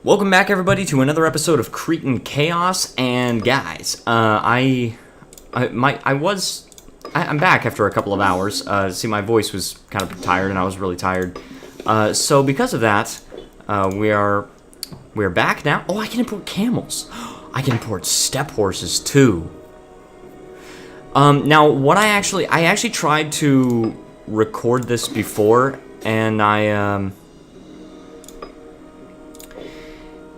Welcome back, everybody, to another episode of Cretan Chaos. And guys, I'm back after a couple of hours. See, my voice was kind of tired, and I was really tired. So because of that, we're back now. Oh, I can import camels. I can import steppe horses too. Now, what I actually tried to record this before, and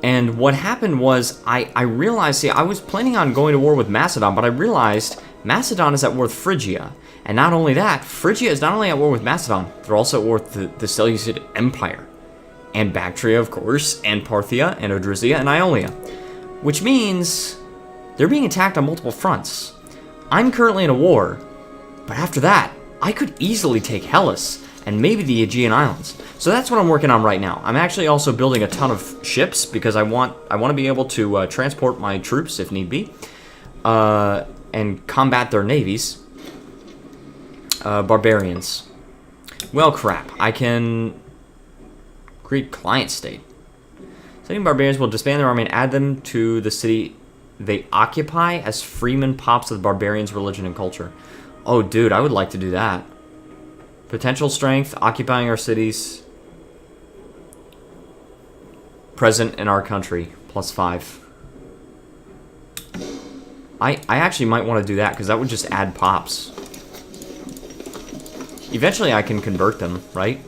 And what happened was, I realized, see, I was planning on going to war with Macedon, but I realized Macedon is at war with Phrygia. And not only that, Phrygia is not only at war with Macedon, they're also at war with the Seleucid Empire. And Bactria, of course, and Parthia, and Odrysia, and Iolia. Which means they're being attacked on multiple fronts. I'm currently in a war, but after that, I could easily take Hellas, and maybe the Aegean Islands. So that's what I'm working on right now. I'm actually also building a ton of ships because I want to be able to transport my troops if need be, and combat their navies. Barbarians. Well, crap. I can create client state. Setting barbarians will disband their army and add them to the city they occupy as freeman pops of the barbarians' religion and culture. Oh, dude, I would like to do that. Potential strength, occupying our cities. Present in our country, +5. I actually might want to do that, because that would just add pops. Eventually I can convert them, right?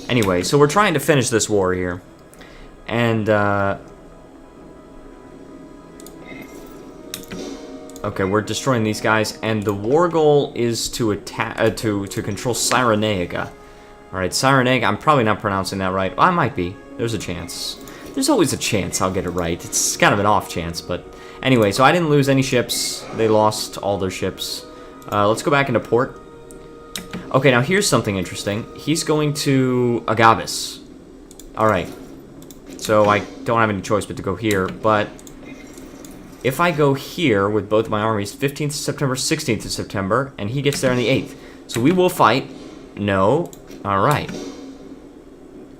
Anyway, so we're trying to finish this war here. And, okay, we're destroying these guys, and the war goal is to attack, to control Cyrenaica. Alright, Cyrenaica, I'm probably not pronouncing that right. Well, I might be. There's a chance. There's always a chance I'll get it right. It's kind of an off chance, but... Anyway, so I didn't lose any ships. They lost all their ships. Let's go back into port. Okay, now here's something interesting. He's going to Agabus. Alright. So I don't have any choice but to go here, but... If I go here with both my armies, 15th of September, 16th of September, and he gets there on the 8th. So we will fight. No. Alright.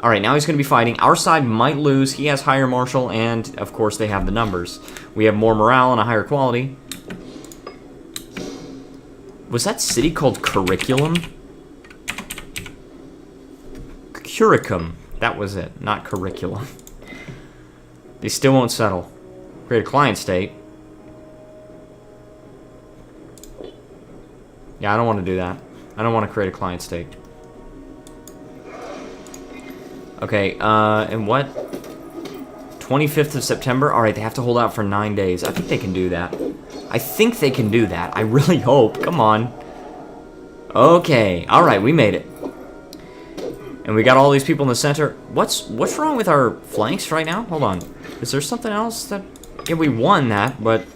Alright, now he's going to be fighting. Our side might lose. He has higher martial, and, of course, they have the numbers. We have more morale and a higher quality. Was that city called Curriculum? Curicum. That was it, not Curriculum. They still won't settle. Create a client state. Yeah, I don't want to do that. I don't want to create a client state. Okay, and what? 25th of September? Alright, they have to hold out for 9 days. I think they can do that. I think they can do that. I really hope. Come on. Okay, alright, we made it. And we got all these people in the center. What's wrong with our flanks right now? Hold on. Is there something else that... Yeah, we won that, but...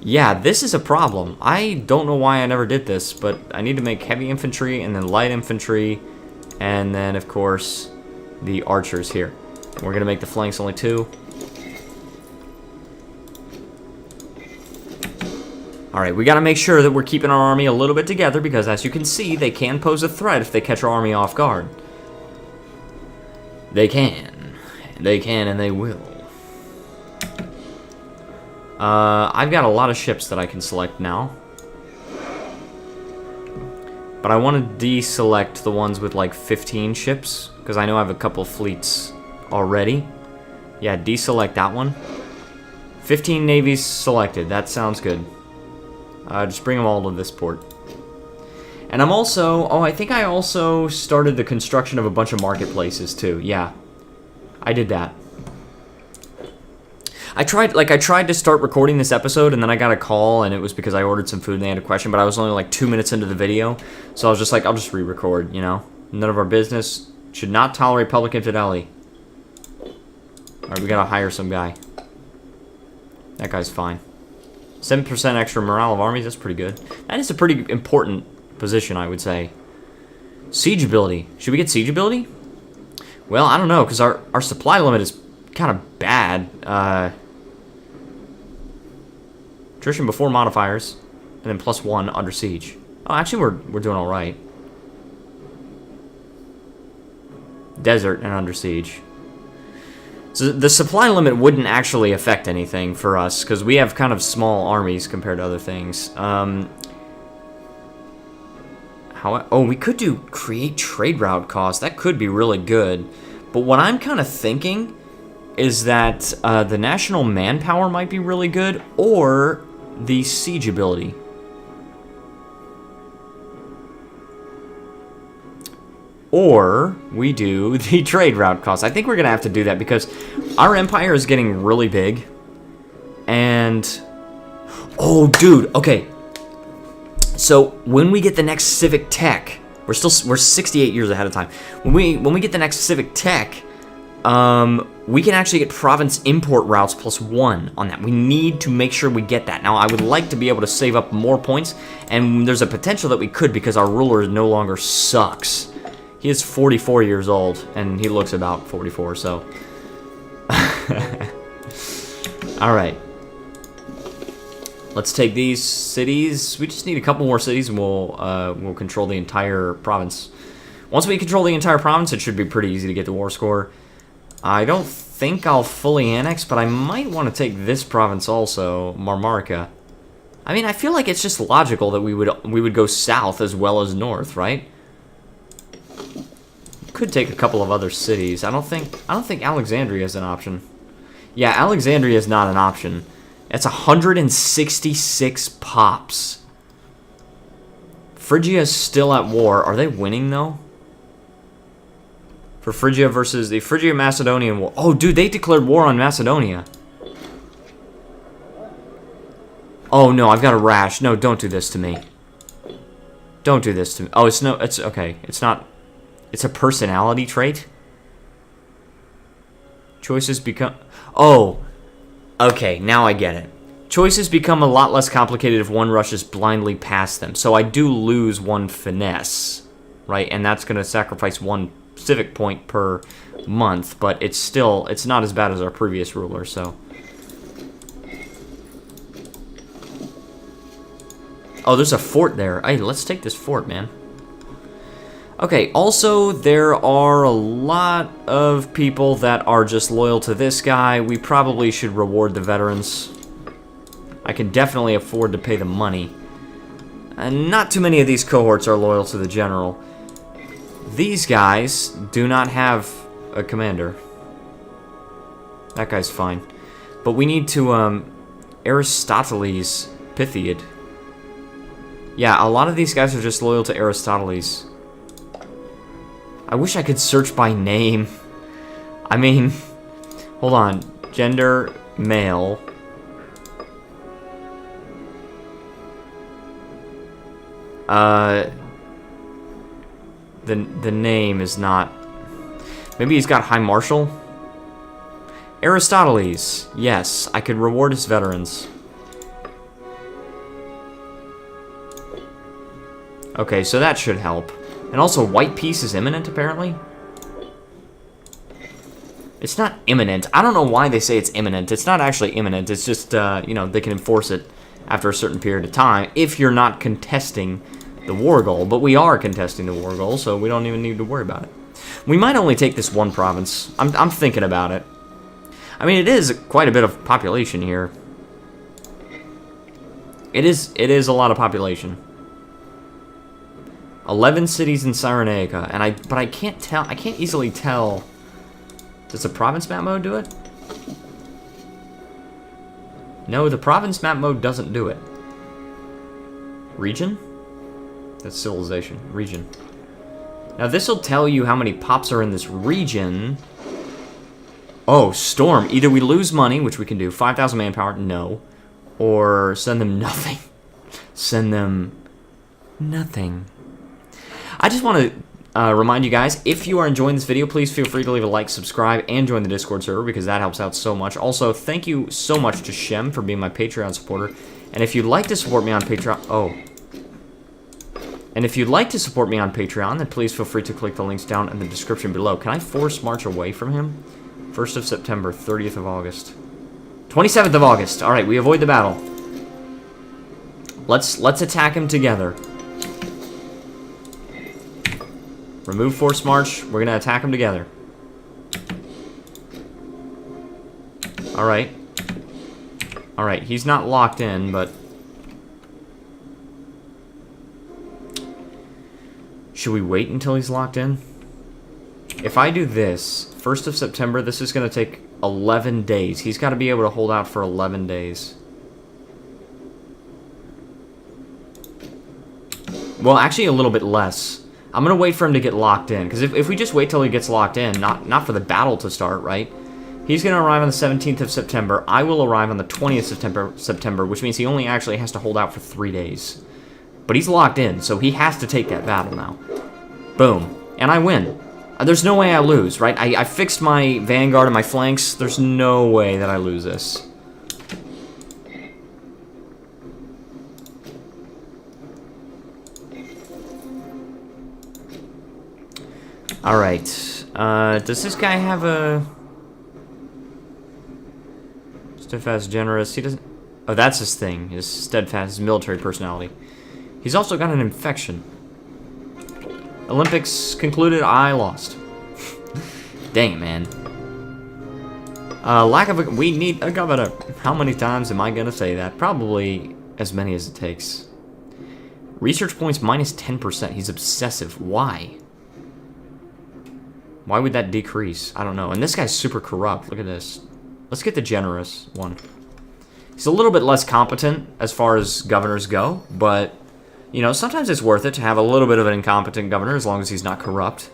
Yeah, this is a problem. I don't know why I never did this, but I need to make heavy infantry, and then light infantry, and then, of course, the archers here. We're going to make the flanks only 2. Alright, we got to make sure that we're keeping our army a little bit together, because as you can see, they can pose a threat if they catch our army off guard. They can. They can, and they will. I've got a lot of ships that I can select now. But I want to deselect the ones with like 15 ships, because I know I have a couple fleets already. Yeah, deselect that one. 15 navies selected. That sounds good. Just bring them all to this port. And I'm also... Oh, I think I also started the construction of a bunch of marketplaces too. Yeah, I did that. I tried to start recording this episode, and then I got a call, and it was because I ordered some food and they had a question, but I was only like 2 minutes into the video, so I was just like, I'll just re-record, you know? None of our business. Should not tolerate public infidelity. Alright, we gotta hire some guy. That guy's fine. 7% extra morale of armies, that's pretty good. That is a pretty important position, I would say. Siege ability. Should we get siege ability? Well, I don't know, because our supply limit is kind of bad. Attrition before modifiers, and then +1 under siege. Oh, actually, we're doing all right. Desert and under siege. So the supply limit wouldn't actually affect anything for us, because we have kind of small armies compared to other things. Oh, we could do create trade route cost. That could be really good. But what I'm kind of thinking is that the national manpower might be really good, or the siege ability. Or we do the trade route cost. I think we're going to have to do that because our empire is getting really big. And... oh, dude. Okay. So, when we get the next civic tech... We're 68 years ahead of time. When we get the next civic tech... we can actually get province import routes +1 on that. We need to make sure we get that. Now, I would like to be able to save up more points. And there's a potential that we could because our ruler no longer sucks. He is 44 years old, and he looks about 44, so... Alright. Let's take these cities. We just need a couple more cities, and we'll control the entire province. Once we control the entire province, it should be pretty easy to get the war score. I don't think I'll fully annex, but I might want to take this province also, Marmarica. I mean, I feel like it's just logical that we would go south as well as north, right? Could take a couple of other cities. I don't think Alexandria is an option. Yeah, Alexandria is not an option. It's 166 pops. Phrygia is still at war. Are they winning though? For Phrygia versus the Phrygia-Macedonian war. Oh, dude, they declared war on Macedonia. Oh no, I've got a rash. No, don't do this to me. Don't do this to me. Oh, it's okay. It's not. It's a personality trait. Choices become... oh, okay, now I get it. Choices become a lot less complicated if one rushes blindly past them. So I do lose one finesse, right? And that's going to sacrifice one civic point per month, but it's not as bad as our previous ruler, so... oh, there's a fort there. Hey, let's take this fort, man. Okay, also, there are a lot of people that are just loyal to this guy. We probably should reward the veterans. I can definitely afford to pay the money. And not too many of these cohorts are loyal to the general. These guys do not have a commander. That guy's fine. But we need to, Aristoteles Pythiad. Yeah, a lot of these guys are just loyal to Aristoteles. I wish I could search by name. I mean, hold on. Gender, male. The name is not... maybe he's got High Marshal? Aristoteles. Yes, I could reward his veterans. Okay, so that should help. And also, white peace is imminent, apparently. It's not imminent. I don't know why they say it's imminent. It's not actually imminent. It's just, you know, they can enforce it after a certain period of time if you're not contesting the war goal. But we are contesting the war goal, so we don't even need to worry about it. We might only take this one province. I'm thinking about it. I mean, it is quite a bit of population here. It is a lot of population. 11 cities in Cyrenaica, and but I can't tell. I can't easily tell. Does the province map mode do it? No, the province map mode doesn't do it. Region? That's civilization. Region. Now this will tell you how many pops are in this region. Oh, storm. Either we lose money, which we can do. 5,000 manpower, no. Or send them nothing. Send them nothing. I just want to remind you guys, if you are enjoying this video, please feel free to leave a like, subscribe, and join the Discord server because that helps out so much. Also, thank you so much to Shem for being my Patreon supporter. And if you'd like to support me on Patreon... and if you'd like to support me on Patreon, then please feel free to click the links down in the description below. Can I force march away from him? 1st of September, 30th of August. 27th of August. Alright, we avoid the battle. Let's attack him together. Remove force march. We're going to attack him together. Alright. Alright, he's not locked in, but... Should we wait until he's locked in? If I do this, 1st of September, this is going to take 11 days. He's got to be able to hold out for 11 days. Well, actually a little bit less. I'm going to wait for him to get locked in. Because if we just wait till he gets locked in, not for the battle to start, right? He's going to arrive on the 17th of September. I will arrive on the 20th of September, which means he only actually has to hold out for 3 days. But he's locked in, so he has to take that battle now. Boom. And I win. There's no way I lose, right? I fixed my vanguard and my flanks. There's no way that I lose this. Alright. Does this guy have a... Steadfast, generous. He doesn't... Oh, that's his thing. His steadfast, his military personality. He's also got an infection. Olympics concluded. I lost. Dang it, man. Lack of a... We need a governor. How many times am I going to say that? Probably as many as it takes. Research points minus 10%. He's obsessive. Why? Why would that decrease? I don't know. And this guy's super corrupt. Look at this. Let's get the generous one. He's a little bit less competent as far as governors go, but, you know, sometimes it's worth it to have a little bit of an incompetent governor as long as he's not corrupt.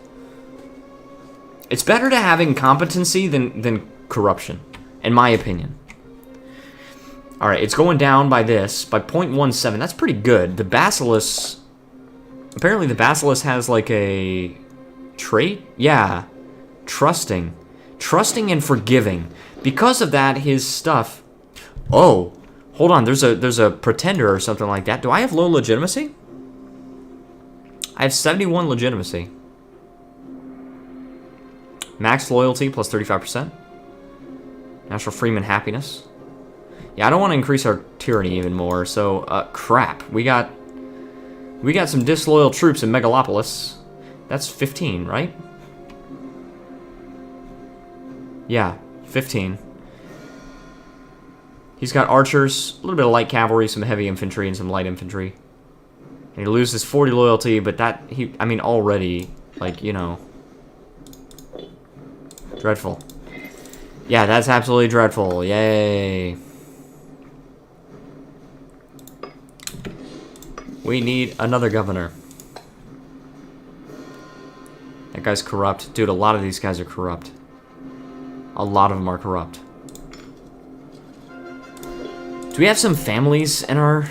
It's better to have incompetency than corruption, in my opinion. Alright, it's going down by this, by 0.17. That's pretty good. The Basilisk... Apparently the Basilisk has, like, a... trait? Yeah. Trusting. Trusting and forgiving. Because of that, his stuff... Oh, hold on. There's a pretender or something like that. Do I have low legitimacy? I have 71 legitimacy. Max loyalty plus 35%. National freeman happiness. Yeah, I don't want to increase our tyranny even more. So, crap. We got some disloyal troops in Megalopolis. That's 15, right? Yeah, 15. He's got archers, a little bit of light cavalry, some heavy infantry, and some light infantry. And he loses 40 loyalty, but that, I mean, already, like, you know. Dreadful. Yeah, that's absolutely dreadful. Yay. We need another governor. That guy's corrupt. Dude, a lot of these guys are corrupt. A lot of them are corrupt. Do we have some families in our...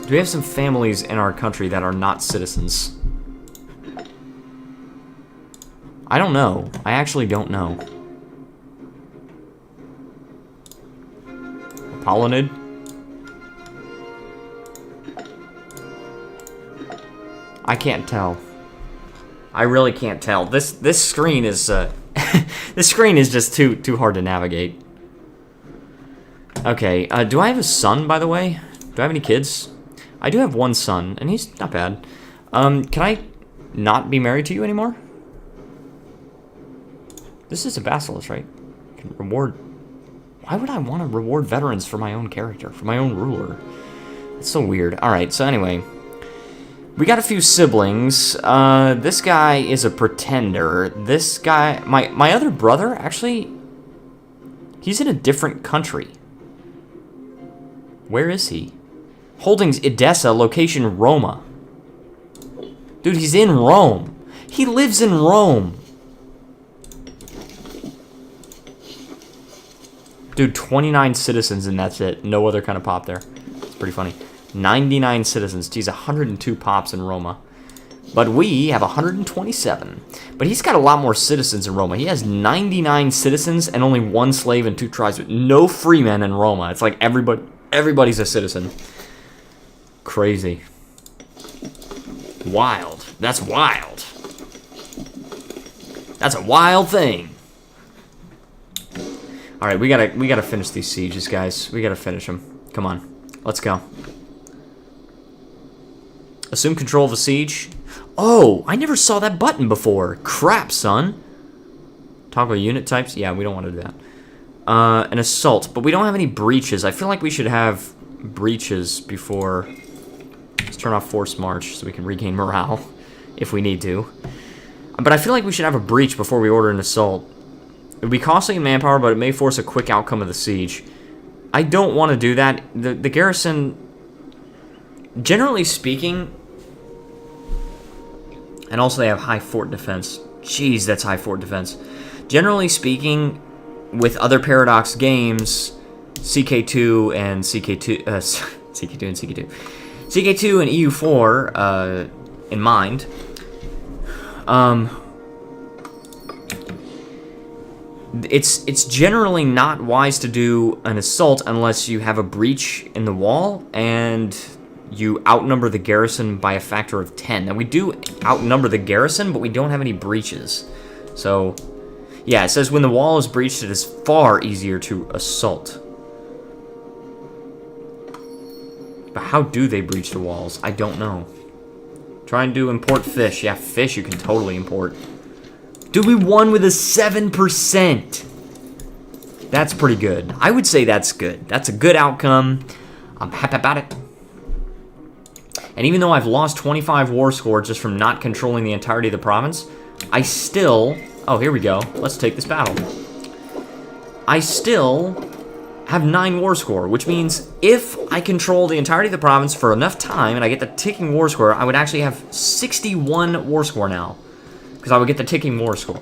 Do we have some families in our country that are not citizens? I don't know. I actually don't know. Apollonid? I can't tell. I really can't tell. This screen is this screen is just too hard to navigate. Okay, do I have a son, by the way? Do I have any kids? I do have one son, and he's not bad. Can I not be married to you anymore? This is a basilisk, right? Can reward... Why would I want to reward veterans for my own character, for my own ruler? It's so weird. Alright, so anyway... We got a few siblings. This guy is a pretender. This guy... My other brother, actually... He's in a different country. Where is he? Holdings Edessa, location Roma. Dude, he's in Rome. He lives in Rome. Dude, 29 citizens and that's it. No other kind of pop there. It's pretty funny. 99 citizens. Geez, 102 pops in Roma. But we have 127. But he's got a lot more citizens in Roma. He has 99 citizens and only 1 slave and 2 tribes. But no free men in Roma. It's like everybody's a citizen. Crazy. Wild. That's wild. That's a wild thing. Alright, we gotta finish these sieges, guys. We gotta finish them. Come on. Let's go. Assume control of a siege. Oh, I never saw that button before. Crap, son. Toggle unit types. Yeah, we don't want to do that. An assault, but we don't have any breaches. I feel like we should have breaches before... Let's turn off forced march so we can regain morale if we need to. But I feel like we should have a breach before we order an assault. It would be costly in manpower, but it may force a quick outcome of the siege. I don't want to do that. The garrison, generally speaking... And also they have high fort defense. Jeez, that's high fort defense. Generally speaking, with other Paradox games, CK2 and CK2... CK2 and CK2. CK2 and EU4 in mind. It's generally not wise to do an assault unless you have a breach in the wall and you outnumber the garrison by a factor of 10. Now we do outnumber the garrison, but we don't have any breaches. So, yeah, it says when the wall is breached, it is far easier to assault. But how do they breach the walls? I don't know. Try and do import fish. Yeah, fish you can totally import. Dude, we won with a 7%. That's pretty good. I would say that's good. That's a good outcome. I'm happy about it. And even though I've lost 25 war score just from not controlling the entirety of the province, I still... Oh, here we go. Let's take this battle. I still have 9 war score, which means if I control the entirety of the province for enough time and I get the ticking war score, I would actually have 61 war score now. Because I would get the ticking war score.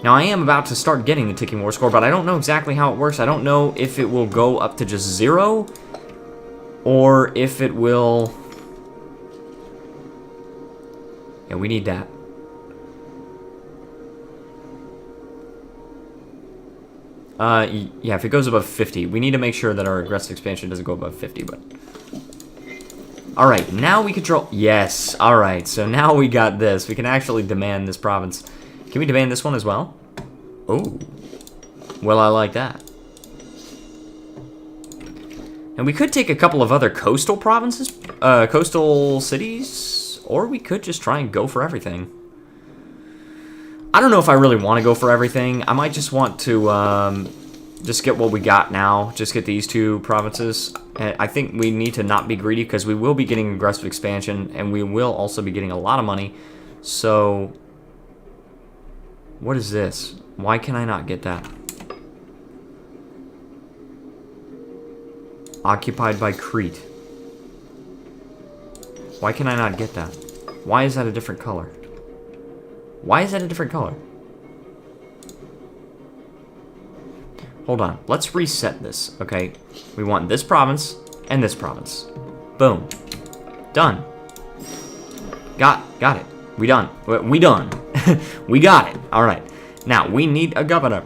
Now, I am about to start getting the ticking war score, but I don't know exactly how it works. I don't know if it will go up to just 0, or if it will... Yeah, we need that. Yeah, if it goes above 50, we need to make sure that our aggressive expansion doesn't go above 50, but... Alright, now we control... Yes, alright, so now we got this. We can actually demand this province. Can we demand this one as well? Oh. Well, I like that. And we could take a couple of other coastal provinces, coastal cities, or we could just try and go for everything. I don't know if I really want to go for everything. I might just want to just get what we got now. Just get these 2 provinces. I think we need to not be greedy because we will be getting aggressive expansion and we will also be getting a lot of money. So, what is this? Why can I not get that? Occupied by Crete. Why can I not get that? Why is that a different color? Why is that a different color? Hold on. Let's reset this, okay? We want this province and this province. Boom. Done. Got it. We done. We done. We got it. All right. Now, we need a governor.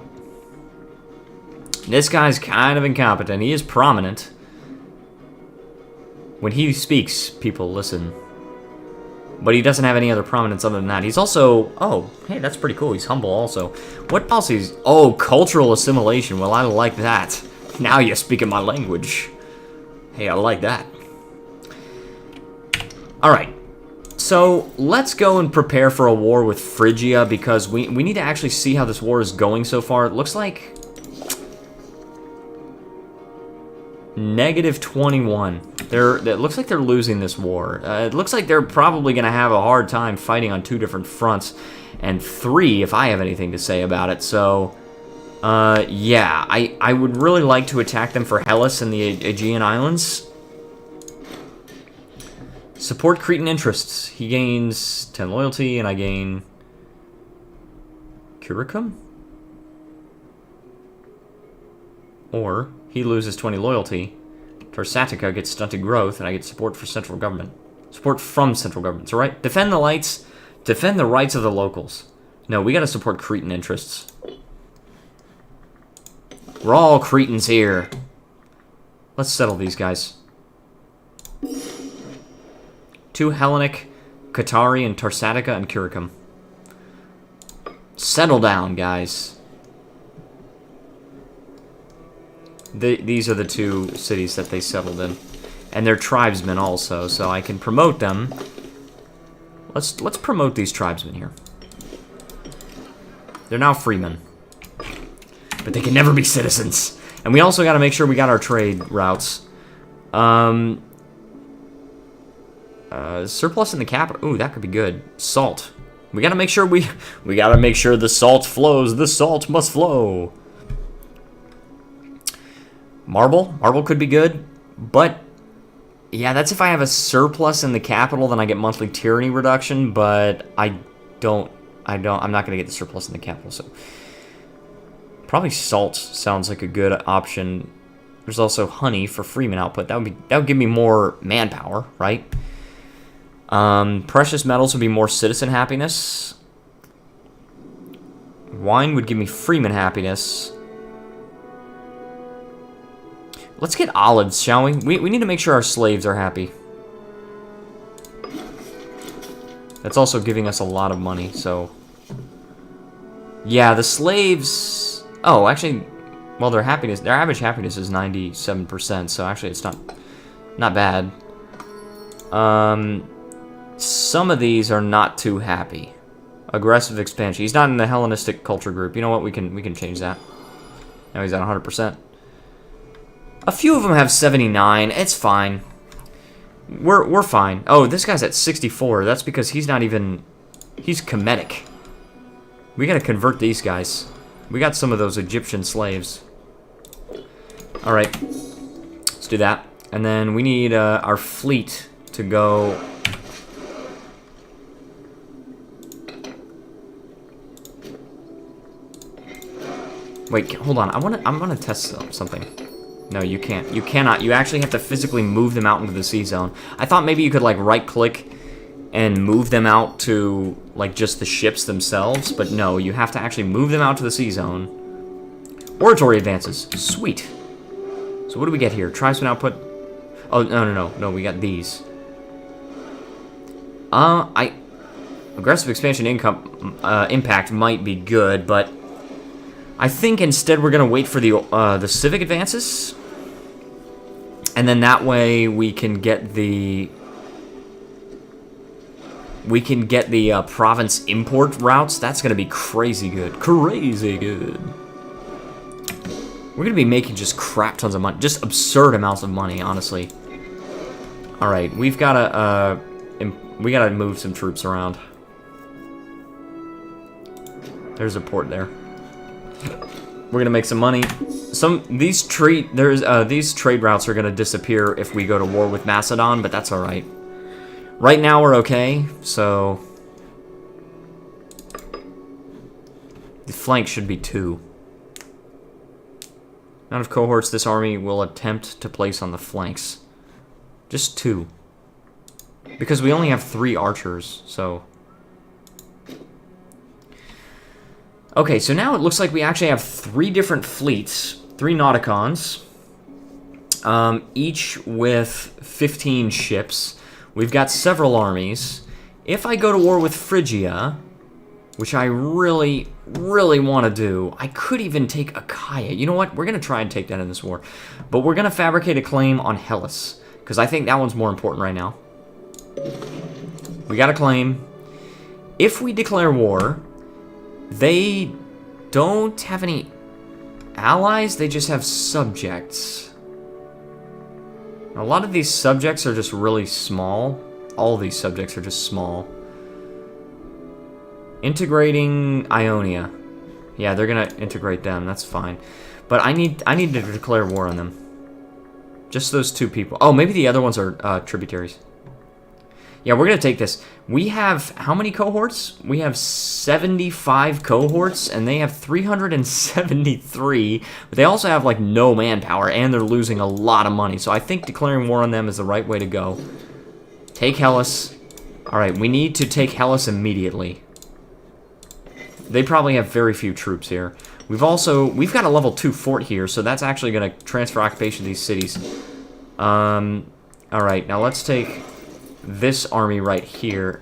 This guy's kind of incompetent. He is prominent. When he speaks, people listen. But he doesn't have any other prominence other than that. He's also... Oh, hey, that's pretty cool. He's humble also. What policies? Oh, cultural assimilation. Well, I like that. Now you're speaking my language. Hey, I like that. Alright. So, let's go and prepare for a war with Phrygia, because we need to actually see how this war is going so far. It looks like... -21. It looks like they're losing this war. It looks like they're probably going to have a hard time fighting on 2 different fronts, and 3 if I have anything to say about it. So, yeah, I would really like to attack them for Hellas and the Aegean Islands. Support Cretan interests. He gains 10 loyalty, and I gain Curicum? Or he loses 20 loyalty. Tarsatica gets stunted growth, and I get support for central government. Support from central government. So, right? Defend the lights. Defend the rights of the locals. No, we gotta support Cretan interests. We're all Cretans here. Let's settle these guys. 2 Hellenic, Qatari, and Tarsatica, and Curicum. Settle down, guys. These are the 2 cities that they settled in. And they're tribesmen also, so I can promote them. Let's promote these tribesmen here. They're now freemen. But but they can never be citizens. And we also got to make sure we got our trade routes. Surplus in the capital. Ooh, that could be good. Salt. We got to make sure we got to make sure the salt flows. The salt must flow. Marble. Marble could be good, but yeah, that's if I have a surplus in the capital, then I get monthly tyranny reduction, but I'm not going to get the surplus in the capital, so probably salt sounds like a good option. There's also honey for Freeman output. That would give me more manpower, right? Precious metals would be more citizen happiness. Wine would give me Freeman happiness. Let's get olives, shall we? We need to make sure our slaves are happy. That's also giving us a lot of money, so... Yeah, the slaves... Oh, actually... Well, their average happiness is 97%, so actually it's not bad. Some of these are not too happy. Aggressive expansion. He's not in the Hellenistic culture group. You know what? We can change that. Now he's at 100%. A few of them have 79. It's fine. We're fine. Oh, this guy's at 64. That's because he's not even... He's Kemetic. We gotta convert these guys. We got some of those Egyptian slaves. Alright. Let's do that. And then we need our fleet to go... Wait, hold on. I'm gonna test something. No, you can't. You cannot. You actually have to physically move them out into the sea zone. I thought maybe you could, like, right-click and move them out to, like, just the ships themselves. But no, you have to actually move them out to the sea zone. Oratory advances. Sweet. So what do we get here? Tribesman output. Oh, no, we got these. Aggressive expansion impact might be good, but I think instead we're gonna wait for the civic advances, and then that way we can get the province import routes. That's gonna be crazy good, crazy good. We're gonna be making just crap tons of money, just absurd amounts of money, honestly. All right, we gotta move some troops around. There's a port there. We're gonna make some money. These trade routes are gonna disappear if we go to war with Macedon, but that's all right. Right now we're okay, so the flank should be 2. Amount of cohorts this army will attempt to place on the flanks. Just 2, because we only have 3 archers, so. Okay, so now it looks like we actually have 3 different fleets, 3 nauticons, each with 15 ships. We've got several armies. If I go to war with Phrygia, which I really, really want to do, I could even take Achaia. You know what? We're going to try and take that in this war. But we're going to fabricate a claim on Hellas, because I think that one's more important right now. We got a claim. If we declare war... They don't have any allies, they just have subjects. A lot of these subjects are just really small. All of these subjects are just small. Integrating Ionia. Yeah, they're gonna integrate them, that's fine. But I need to declare war on them. Just those 2 people. Oh, maybe the other ones are tributaries. Yeah, we're going to take this. We have, how many cohorts? We have 75 cohorts, and they have 373. But they also have, like, no manpower, and they're losing a lot of money. So I think declaring war on them is the right way to go. Take Hellas. Alright, we need to take Hellas immediately. They probably have very few troops here. We've got a level 2 fort here, so that's actually going to transfer occupation to these cities. Alright, now let's take... this army right here.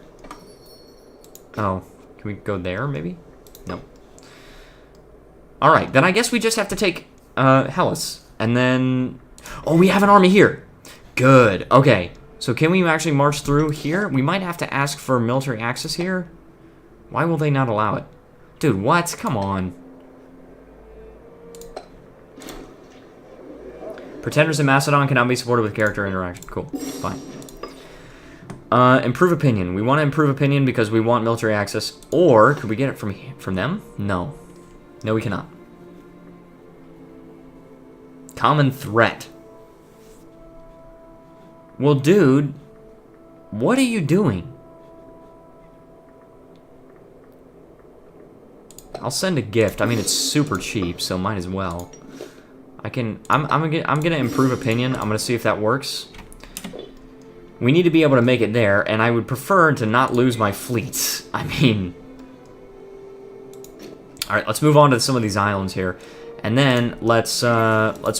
Oh, can we go there, maybe? No. Alright, then I guess we just have to take Hellas. And then... Oh, we have an army here! Good, okay. So can we actually march through here? We might have to ask for military access here. Why will they not allow it? Dude, what? Come on. Pretenders in Macedon cannot be supported with character interaction. Cool. Fine. Improve opinion. We want to improve opinion because we want military access. Or, could we get it from them? No. No, we cannot. Common threat. Well, dude, what are you doing? I'll send a gift. I mean, it's super cheap, so might as well. I'm gonna improve opinion. I'm gonna see if that works. We need to be able to make it there, and I would prefer to not lose my fleets. I mean, all right, let's move on to some of these islands here, and then let's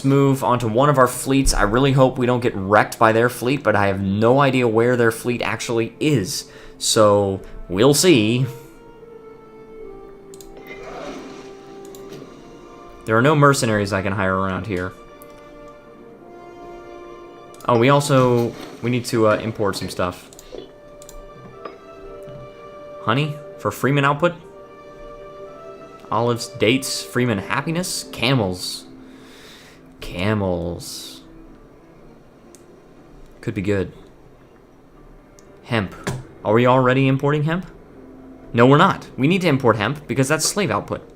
move on to one of our fleets. I really hope we don't get wrecked by their fleet, but I have no idea where their fleet actually is. So we'll see. There are no mercenaries I can hire around here. Oh, we need to import some stuff. Honey for Freeman output. Olives, dates, Freeman happiness, camels. Camels. Could be good. Hemp. Are we already importing hemp? No, we're not. We need to import hemp because that's slave output.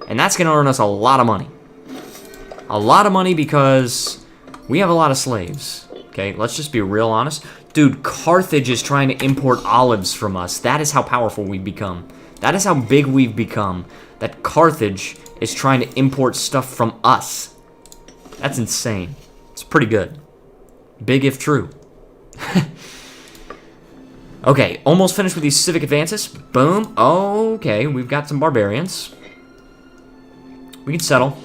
And that's going to earn us a lot of money. A lot of money because we have a lot of slaves. Okay, let's just be real honest. Dude, Carthage is trying to import olives from us. That is how powerful we've become. That is how big we've become. That Carthage is trying to import stuff from us. That's insane. It's pretty good. Big if true. Okay, almost finished with these civic advances. Boom. Okay, we've got some barbarians. We can settle.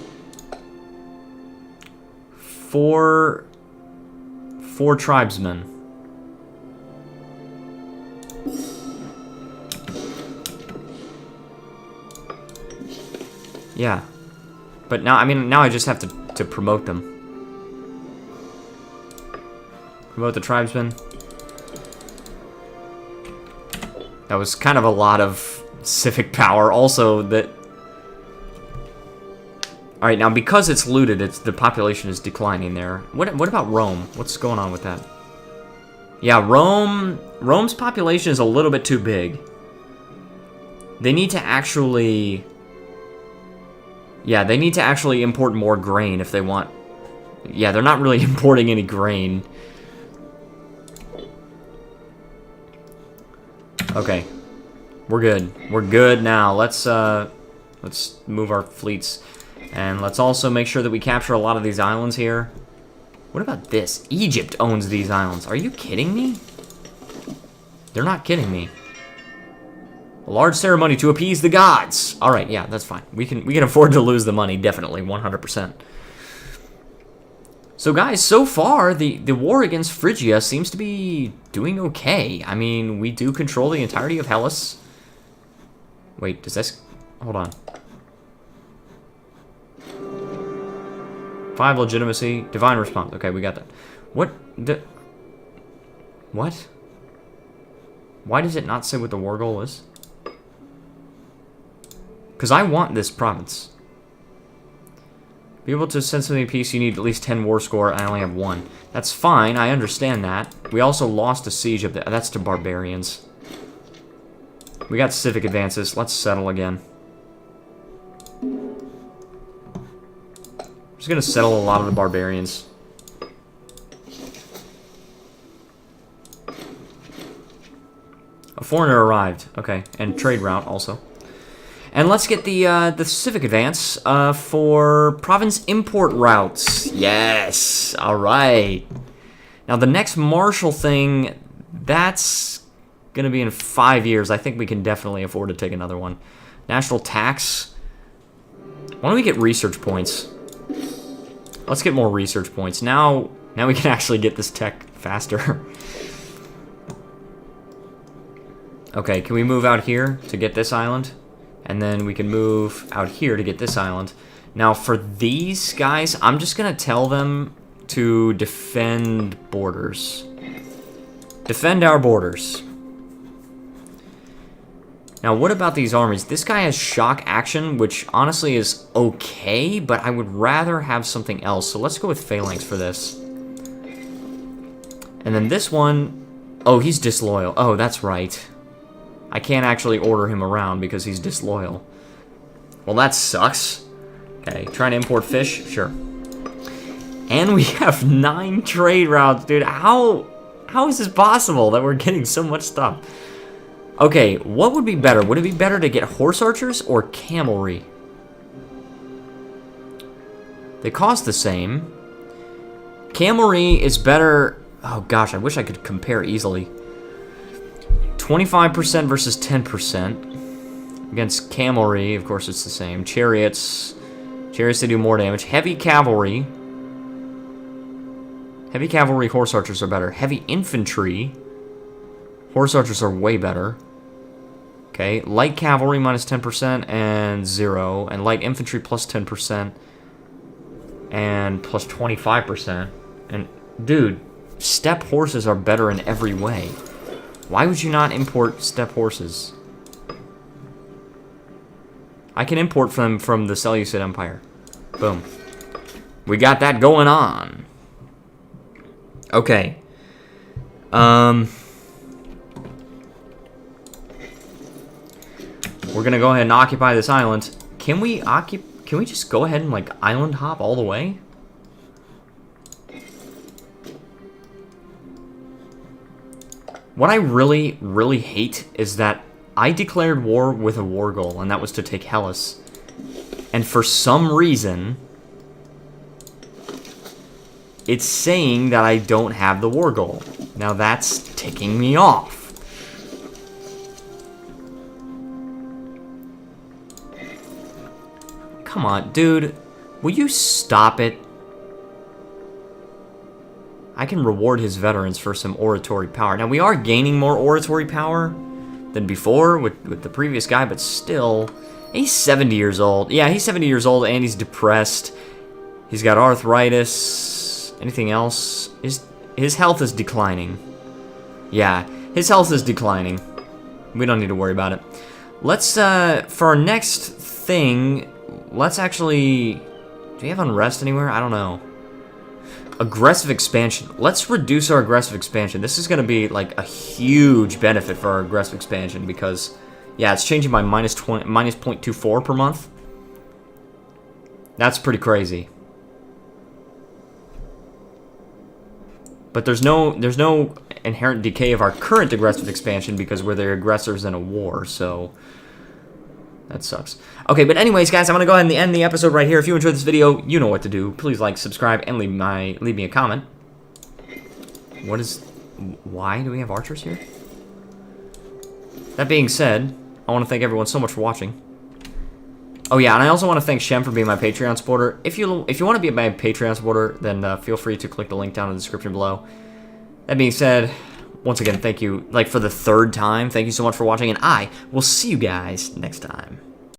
Four tribesmen. Yeah. But now, I mean, now I just have to promote them. Promote the tribesmen. That was kind of a lot of civic power. Also, that... Alright, now because it's looted, the population is declining there. What about Rome? What's going on with that? Yeah, Rome's population is a little bit too big. They need to actually... Yeah, they need to actually import more grain if they want... Yeah, they're not really importing any grain. Okay. We're good. We're good now. Let's move our fleets. And let's also make sure that we capture a lot of these islands here. What about this? Egypt owns these islands. Are you kidding me? They're not kidding me. A large ceremony to appease the gods. All right, yeah, that's fine. We can afford to lose the money, definitely, 100%. So guys, so far the war against Phrygia seems to be doing okay. I mean, we do control the entirety of Hellas. Wait, does this... Hold on. 5 legitimacy, divine response. Okay, we got that. What? What? Why does it not say what the war goal is? Because I want this province. Be able to send something in peace, you need at least 10 war score. I only have 1. That's fine, I understand that. We also lost a siege of the... That's to barbarians. We got civic advances. Let's settle again. Just gonna settle a lot of the barbarians. A foreigner arrived. Okay, and trade route also. And let's get the civic advance for province import routes. Yes. All right. Now the next martial thing, that's gonna be in 5 years. I think we can definitely afford to take another one. National tax. Why don't we get research points? Let's get more research points. Now we can actually get this tech faster. Okay, can we move out here to get this island? And then we can move out here to get this island. Now for these guys, I'm just gonna tell them to defend borders. Defend our borders. Now, what about these armies? This guy has shock action, which honestly is okay, but I would rather have something else. So let's go with phalanx for this. And then this one, oh, he's disloyal. Oh, that's right. I can't actually order him around because he's disloyal. Well, that sucks. Okay, trying to import fish? Sure. And we have 9 trade routes, dude. How is this possible that we're getting so much stuff? Okay, what would be better? Would it be better to get horse archers or cavalry? They cost the same. Cavalry is better. Oh gosh, I wish I could compare easily. 25% versus 10%. Against cavalry, of course it's the same. Chariots. Chariots, they do more damage. Heavy cavalry. Heavy cavalry, horse archers are better. Heavy infantry. Horse archers are way better. Okay, light cavalry minus 10% and 0. And light infantry plus 10% and plus 25%. And, dude, steppe horses are better in every way. Why would you not import steppe horses? I can import them from the Seleucid Empire. Boom. We got that going on. Okay. We're gonna go ahead and occupy this island. Can we just go ahead and like island hop all the way? What I really, really hate is that I declared war with a war goal, and that was to take Hellas. And for some reason, it's saying that I don't have the war goal. Now that's ticking me off. Come on, dude. Will you stop it? I can reward his veterans for some oratory power. Now, we are gaining more oratory power than before with the previous guy, but still, he's 70 years old. Yeah, he's 70 years old, and he's depressed. He's got arthritis. Anything else? His health is declining. Yeah, his health is declining. We don't need to worry about it. Let's, for our next thing, let's actually... Do we have unrest anywhere? I don't know. Aggressive expansion. Let's reduce our aggressive expansion. This is going to be like a huge benefit for our aggressive expansion because, yeah, it's changing by minus 0.24 per month. That's pretty crazy. But there's no inherent decay of our current aggressive expansion because we're the aggressors in a war, so that sucks. Okay, but anyways, guys, I'm going to go ahead and end the episode right here. If you enjoyed this video, you know what to do. Please like, subscribe, and leave me a comment. Why do we have archers here? That being said, I want to thank everyone so much for watching. Oh yeah, and I also want to thank Shem for being my Patreon supporter. If you want to be my Patreon supporter, then feel free to click the link down in the description below. That being said, once again, thank you, like for the 3rd time. Thank you so much for watching, and I will see you guys next time.